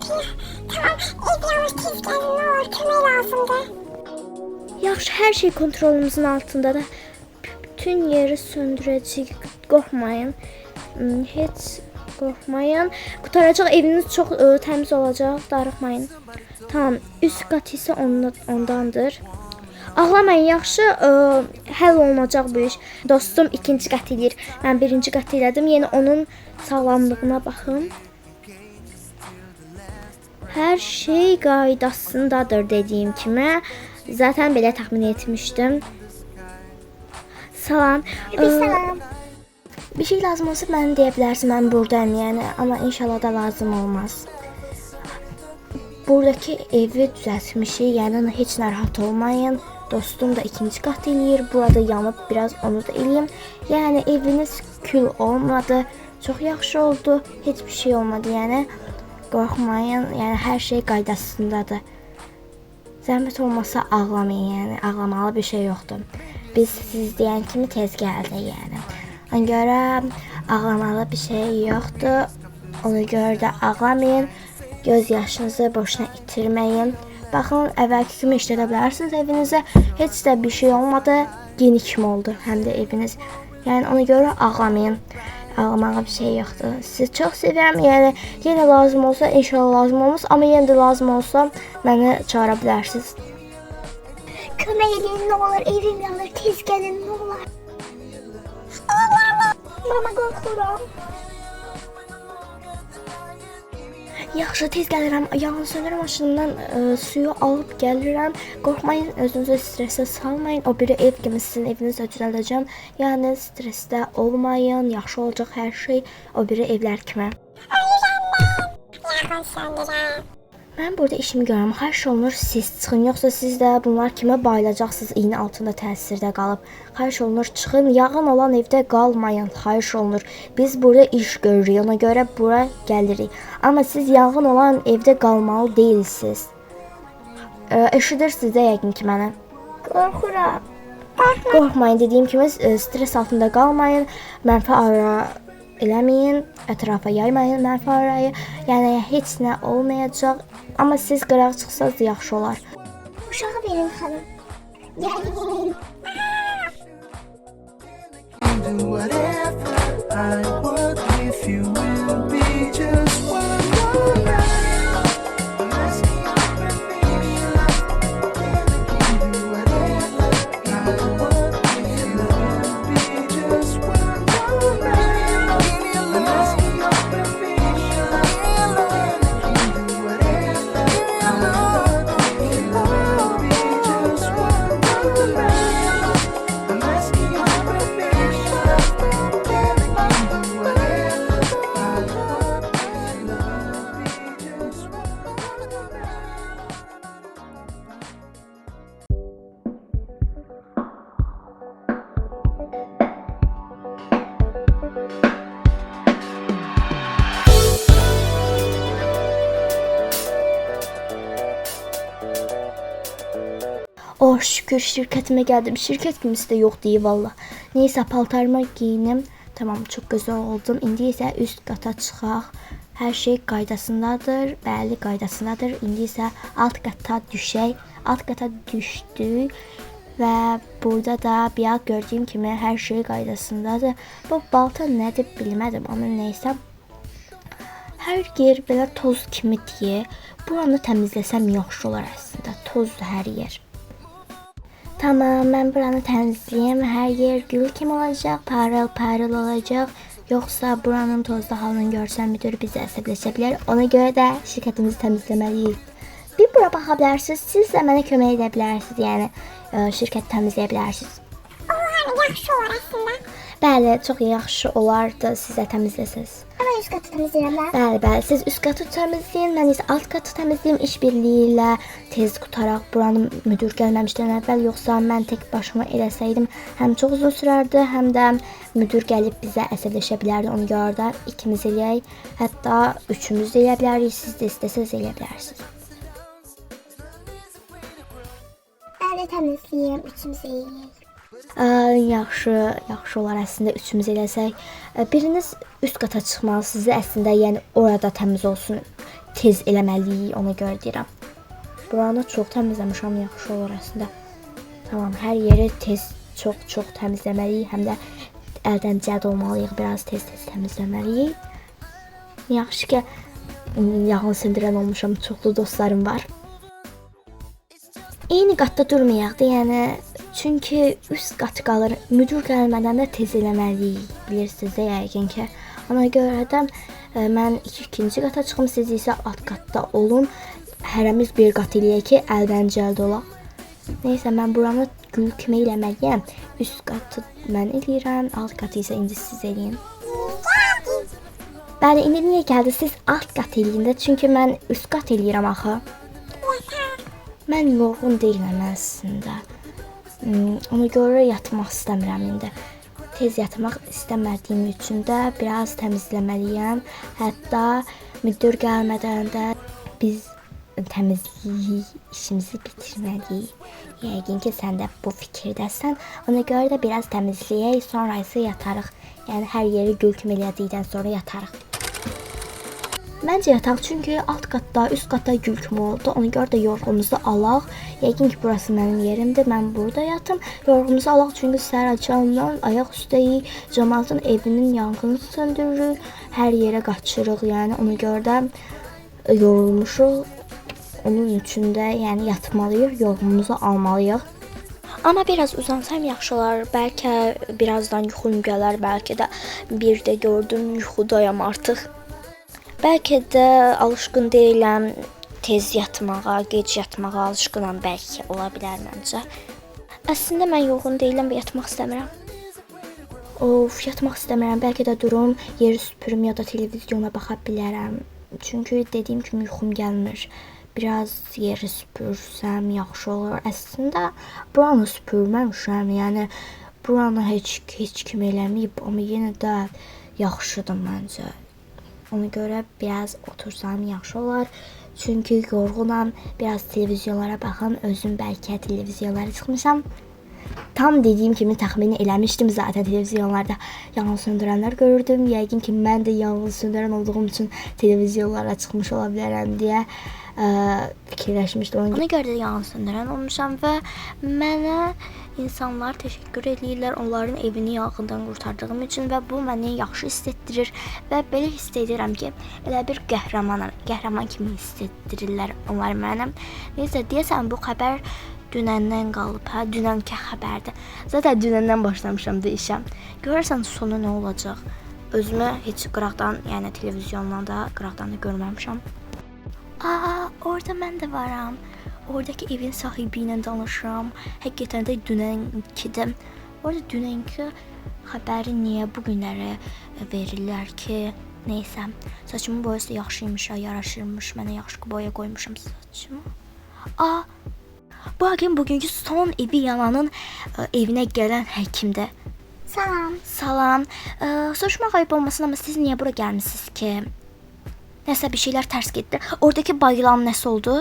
Tamam, biraz tez gelin, ne olur, kömək lazımdır. Yaxşı, hər şey kontrolümüzün altındadır. Bütün yeri söndürəcəyik. Qorxmayın. Heç qorxmayın. Qutaracaq, eviniz çox təmiz olacaq. Darıxmayın. Tamam, üst qat isə ondandır. Ağlamayın, yaxşı, həll olunacaq bu iş. Dostum ikinci qat eləyir. Mən birinci qat elədim. Yəni onun sağlamlığına baxın. Hər şey qaydasındadır dediyim kimi. Zaten belə təxmin etmişdim. Salam. Salam. Bir şey lazım olsa mənə deyə bilərsən, mən buradayım yəni, amma inşallah da lazım olmaz. Buradakı evi düzəltmişik, yəni heç narahat olmayın. Dostum da ikinci qat eləyir, burada yanıb biraz onu da eləyim. Yəni eviniz kül olmadı, çox yaxşı oldu, heç bir şey olmadı, yəni qorxmayın, yəni hər şey qaydasındadır. Zəhmət olmasa ağlamayın, yəni ağlamalı bir şey yoxdur. Biz siz deyən kimi tez gəldik, yəni. Ona görə ağlamalı bir şey yoxdur. Ona görə də ağlamayın. Göz yaşınızı boşuna itirməyin. Baxın, əvvəlki kimi işlədə bilərsiniz evinizə. Heç də bir şey olmadı. Yeni kimi oldu həm də eviniz. Yəni ona görə ağlamayın. Ağlamağa bir şey yoxdur. Sizi çox sevirəm. Yəni yenə lazım olsa, inşallah lazım olmaz, amma yenə də lazım olsa məni çağıra bilərsiniz. Kömək edin, ne olur, evim yanır, tez gəlin, ne olur. Ağlama. Mama, qorxuram. Yaxşı, tez gəlirəm. Yanğın söndürmə maşınından suyu alıb gəlirəm. Qorxmayın, özünüzü stresə salmayın. O biri ev kimi sizin evinizə düzəldəcəm. Yəni stresdə olmayın. Yaxşı olacaq hər şey o biri evlər kimi. Yanğın söndürəm. Mən burada işimi görürəm. Xahiş olunur siz çıxın, yoxsa siz də bunlar kimi bayılacaqsınız, iynə altında təsirdə qalıb. Xahiş olunur çıxın, yağın olan evdə qalmayın. Xahiş olunur. Biz burada iş görürük, ona görə bura gəlirik. Amma siz yağın olan evdə qalmalı deyilsiniz. Eşidirsiniz də yəqin ki mənə. Qorxuram. Qorxmayın, dediyim kimi stres altında qalmayın. Mənfi ara eləməyin, ətrafa yaymayın mənfi arayı. Yəni heç nə olmayacaq. Amma siz qıraq çıxsanız yaxşı olar. Uşağı verin xanım. Gəlin. Do whatever I want with you will be just one more night. I'm asking your permission. Do whatever I want with you will be just one more night. I'm asking your permission. Do whatever I want with you will be just one more night. I'm asking your Oh şükür şirketime geldim. Şirket kimisi de yok değil valla. Neyse paltarıma giyinim. Tamam, çok güzel oldum. İndi isə üst qata çıxaq. Hər şey qaydasındadır. Bəli, qaydasındadır. İndi isə alt qata düşək. Alt qata düşdük. Və burada da bir an gördüyüm kimi hər şey qaydasındadır. Bu balta nədir bilmədim, amma neysə. Hər yer belə toz kimi deyə. Buranı təmizləsəm yaxşı olar əslində. Tozdur hər yer. Tamam, mən buranı təmizləyim. Hər yer gül kimi olacaq, parıl olacaq. Yoxsa buranın tozlu halını görsən müdür bizi əsəbləşə bilər. Ona görə də şirkətimizi təmizləməliyik. Bir bura baxa bilərsiniz. Siz də mənə kömək edə bilərsiniz. Yəni şirkət təmizləyə bilərsiniz. Olar, yaxşı olar aslında. Bəli, çox yaxşı olardı sizə təmizləsəz. Ama üst qatı təmizləyirəm mən. Bəli, siz üst qatı təmizləyin, mən isə alt qatı təmizləyim işbirliyi ilə tez qutaraq buranın müdür gəlməmişdən əvvəl, yoxsa mən tək başıma eləsəydim həm çox uzun sürərdi, həm də müdür gəlib bizə əsəbləşə bilərdi. Ona görə də ikimiz eləyək, hətta üçümüz də eləyə bilərik, siz də istəsəz eləyə bilərsiniz. Mən də təmizləyirəm, üçümüz eləyək. Yaxşı olar əslində üçümüz eləsək. Biriniz üst qata çıxmalı, sizi əslində yəni orada təmiz olsun. tez eləməliyik, ona görə deyirəm. Buranı çox təmizləmişəm, yaxşı olur əslində. Tamam, hər yeri çox təmizləməliyik, həm də əldən cəld olmalıyıq, biraz tez təmizləməliyik. Yaxşı ki, yanğın söndürən olmuşam, çoxlu dostlarım var. Eyni qatda durmayaq da, yəni çünki üst qat qalır. Müdür gəlmədən də tez eləməliyik, bilirsiniz də yəqin ki. Ona görə də mən ikinci qata çıxım, siz isə alt qatda olun. Hərəmiz bir qat eləyək ki, əldən cəld olaq. Neysə, mən buranı gül kimi eləməliyəm. Üst qatı mən eləyirəm, alt qatı isə indi siz eləyin. Bəli, indi niyə gəldi? Siz alt qat eləyin də, çünki mən üst qat eləyirəm axı. Mən yorğun deyiləm əslində. Ona görə yatmaq istəmirəm indi. Tez yatmaq istəmədiyim üçün də biraz təmizləməliyəm. Hətta müdür gəlmədən də biz təmizlik işimizi bitirməliyik. Yəqin ki, sən də bu fikirdəsən. Ona görə də biraz təmizləyək, sonra isə yatarıq. Yəni hər yeri gül kimi elədikdən sonra yatarıq. Məncə yataq, çünki alt qatda, üst qatda gül kimi oldu. Ona görə də yorğumuzu alaq. Yəqin ki, burası mənim yerimdir. Mən burada yatım. Yorğumuzu alaq, çünki səhər açandan ayaq üstəyik. Cəmaatın evinin yanğını söndürürük. Hər yerə qaçırıq. Yəni ona görə də yorulmuşuq. Onun üçün də yəni yatmalıyıq, yorğumuzu almalıyıq. Amma biraz uzansam yaxşı olar. Bəlkə birazdan yuxum gələr, bəlkə də bir də gördüm yuxudayam artıq. Bəlkə də alışqın deyiləm tez yatmağa, gec yatmağa alışqınam, bəlkə ola bilər məncə. Əslində mən yorğun deyiləm və yatmaq istəmirəm. Of, yatmaq istəmirəm. Bəlkə də durum, yeri süpürüm ya da televizyona baxa bilərəm. Çünki dediyim kimi yuxum gəlmir. Biraz yeri süpürsəm yaxşı olur. Əslində buranı süpürməmişəm. Yəni buranı heç kim eləməyib, amma yenə də yaxşıdır məncə. Ona görə biraz otursam yaxşı olar. Çünki yorğunam. Biraz televizyonlara baxım. Özüm bəlkə televizyonlara çıxmışam. Tam dediyim kimi təxmin eləmişdim zaten televizyonlarda yanğın söndürənlər görürdüm. Yəqin ki, mən də yanğın söndürən olduğum üçün televizyonlara çıxmış ola bilərəm deyə fikirləşmişdim. Ona görə də yanğın söndürən olmuşam və mənə insanlar təşəkkür edirlər onların evini yanğından qurtardığım üçün və bu məni yaxşı hiss etdirir və belə hiss edirəm ki, elə bir qəhrəman kimi hiss etdirirlər onlar mənə. Neysə, deyəsən bu xəbər dünəndən qalıb, hə, dünənki xəbərdir. Zaten dünəndən başlamışam da işə. Görərsən sonu nə olacaq? Özümü heç qıraqdan, yəni televizyondan da qıraqdan da görməmişəm. Orada mən də varam. Oradakı evin sahibi ilə danışıram. Həqiqətən də dünənkidir. Orada dünənki xəbəri niyə bu günlərə verirlər ki? Neysə, saçımın boyası yaxşıymış, yaraşırmış. Mənə yaxşı boya qoymuşam saçımı. Bu hakim bugünkü son evi yananın evinə gələn həkimdir. Salam. Salam. Soruşmaq ayıb olmasın, amma siz niyə bura gəlmisiniz ki? Nəsə bir şeylər tərs getdi. Oradakı bayılan nəsə oldu?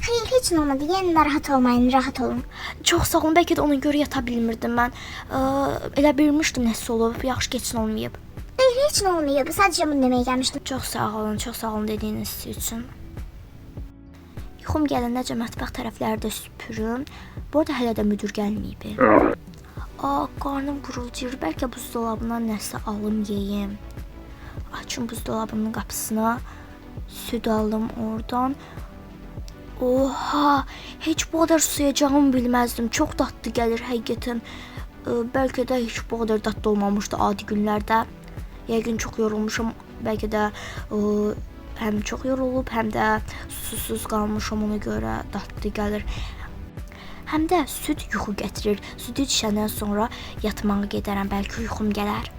Hayır, heç nə olmadı. Yəni narahat olmayın, rahat olun. Çox sağ olun. Bəlkə də ona görə yata bilmirdim mən. Elə bilmişdim nəsə olub. Yaxşı keçin olmayıb. Hayır, heç nə olmayıb. Sadəcə bunu deməyə gəlmişdim. Çox sağ olun dediyiniz üçün. Yuxum gələndəcə mətbəx tərəfləri də süpürüm. Bu arada hələ də müdür gəlməyib. Qarnım gurultuyur. Bəlkə buzdolabından nəsə alım yeyim. Açım buzdolabının qapısına. Süd aldım oradan. Oha, heç bu qədər suyacağımı bilməzdim. Çox dadlı gəlir həqiqətən. Bəlkə də heç bu qədər dadlı olmamışdı adi günlərdə. Yəqin çox yorulmuşam. Bəlkə də həm çox yorulub, həm də susuz qalmışam, ona görə dadlı gəlir. Həm də süd yuxu gətirir. Südü içəndən sonra yatmağa gedərəm, bəlkə yuxum gələr.